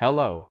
Hello.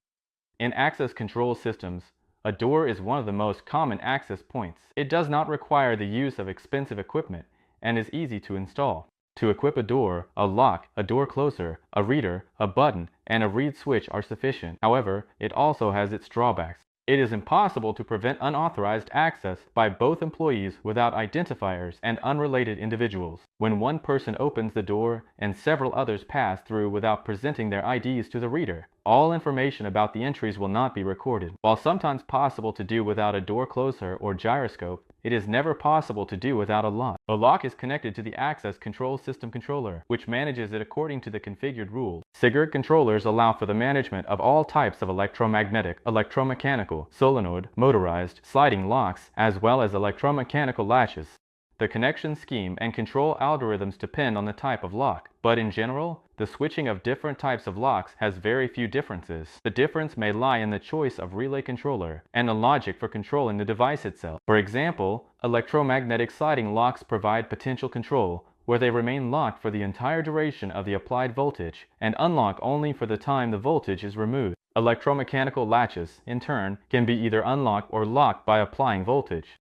In access control systems, a door is one of the most common access points. It does not require the use of expensive equipment and is easy to install. To equip a door, a lock, a door closer, a reader, a button, and a reed switch are sufficient. However, it also has its drawbacks. It is impossible to prevent unauthorized access by both employees without identifiers and unrelated individuals. When one person opens the door and several others pass through without presenting their IDs to the reader, all information about the entries will not be recorded. While sometimes possible to do without a door closer or gyroscope, it is never possible to do without a lock. A lock is connected to the access control system controller, which manages it according to the configured rules. Sigur controllers allow for the management of all types of electromagnetic, electromechanical, solenoid, motorized, sliding locks, as well as electromechanical latches. The connection scheme and control algorithms depend on the type of lock, but in general, the switching of different types of locks has very few differences. The difference may lie in the choice of relay controller and the logic for controlling the device itself. For example, electromagnetic sliding locks provide potential control, where they remain locked for the entire duration of the applied voltage and unlock only for the time the voltage is removed. Electromechanical latches, in turn, can be either unlocked or locked by applying voltage.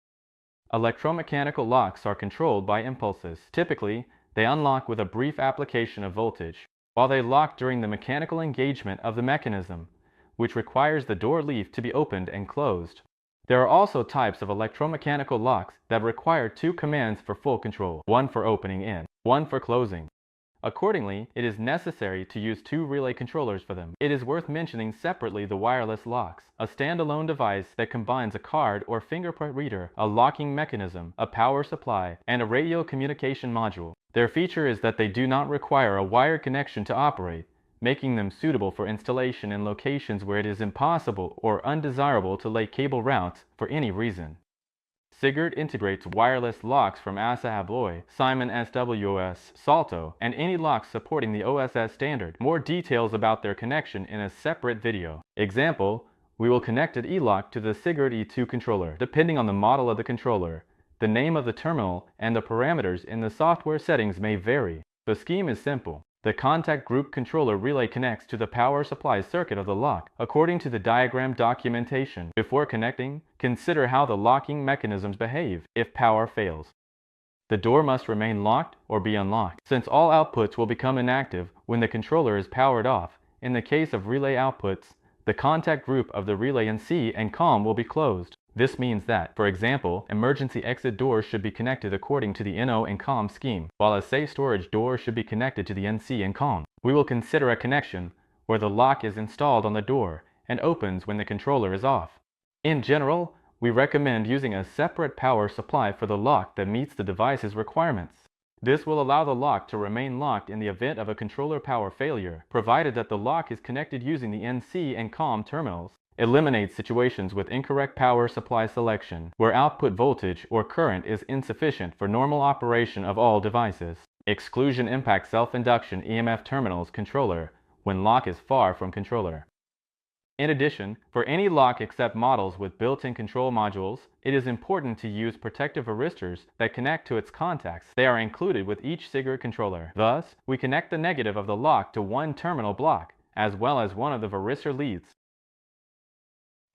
Electromechanical locks are controlled by impulses. Typically, they unlock with a brief application of voltage, while they lock during the mechanical engagement of the mechanism, which requires the door leaf to be opened and closed. There are also types of electromechanical locks that require two commands for full control, one for opening and one for closing. Accordingly, it is necessary to use two relay controllers for them. It is worth mentioning separately the wireless locks, a standalone device that combines a card or fingerprint reader, a locking mechanism, a power supply, and a radio communication module. Their feature is that they do not require a wired connection to operate, making them suitable for installation in locations where it is impossible or undesirable to lay cable routes for any reason. Sigur integrates wireless locks from ASA Abloy, Simon SWOS, Salto, and any locks supporting the OSS standard. More details about their connection in a separate video. Example, we will connect an E-lock to the Sigur E2 controller. Depending on the model of the controller, the name of the terminal and the parameters in the software settings may vary. The scheme is simple. The contact group controller relay connects to the power supply circuit of the lock, according to the diagram documentation. Before connecting, consider how the locking mechanisms behave if power fails. The door must remain locked or be unlocked, since all outputs will become inactive when the controller is powered off. In the case of relay outputs, the contact group of the relay in C and COM will be closed. This means that, for example, emergency exit doors should be connected according to the NO and COM scheme, while a safe storage door should be connected to the NC and COM. We will consider a connection where the lock is installed on the door and opens when the controller is off. In general, we recommend using a separate power supply for the lock that meets the device's requirements. This will allow the lock to remain locked in the event of a controller power failure, provided that the lock is connected using the NC and COM terminals. Eliminates situations with incorrect power supply selection, where output voltage or current is insufficient for normal operation of all devices. Exclusion impacts self-induction EMF terminals controller when lock is far from controller. In addition, for any lock except models with built-in control modules, it is important to use protective varistors that connect to its contacts. They are included with each Sigur controller. Thus, we connect the negative of the lock to one terminal block, as well as one of the varistor leads.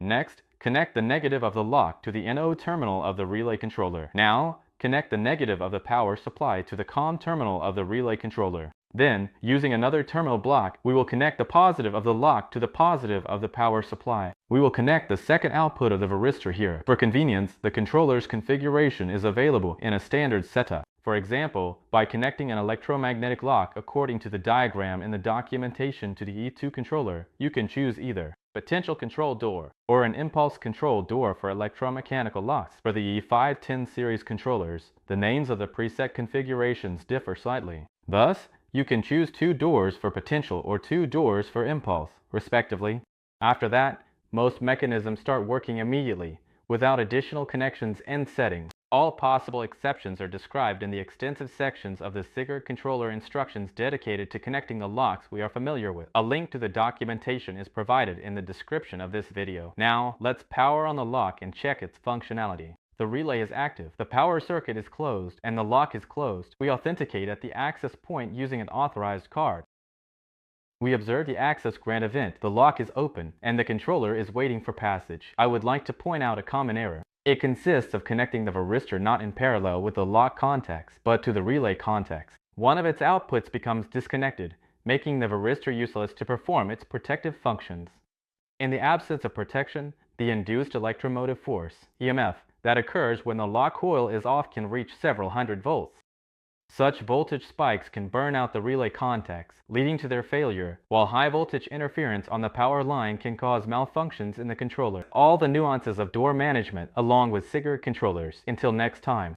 Next, connect the negative of the lock to the NO terminal of the relay controller. Now, connect the negative of the power supply to the COM terminal of the relay controller. Then, using another terminal block, we will connect the positive of the lock to the positive of the power supply. We will connect the second output of the varistor here. For convenience, the controller's configuration is available in a standard setup. For example, by connecting an electromagnetic lock according to the diagram in the documentation to the E2 controller, you can choose either potential control door or an impulse control door for electromechanical locks. For the E510 series controllers, the names of the preset configurations differ slightly. Thus, you can choose 2 doors for potential or 2 doors for impulse, respectively. After that, most mechanisms start working immediately, without additional connections and settings. All possible exceptions are described in the extensive sections of the Sigur controller instructions dedicated to connecting the locks we are familiar with. A link to the documentation is provided in the description of this video. Now, let's power on the lock and check its functionality. The relay is active, the power circuit is closed, and the lock is closed. We authenticate at the access point using an authorized card. We observe the access grant event. The lock is open, and the controller is waiting for passage. I would like to point out a common error. It consists of connecting the varistor not in parallel with the lock contacts, but to the relay contacts. One of its outputs becomes disconnected, making the varistor useless to perform its protective functions. In the absence of protection, the induced electromotive force, EMF, that occurs when the lock coil is off can reach several hundred volts. Such voltage spikes can burn out the relay contacts, leading to their failure, while high voltage interference on the power line can cause malfunctions in the controller. All the nuances of door management along with Sigur controllers. Until next time.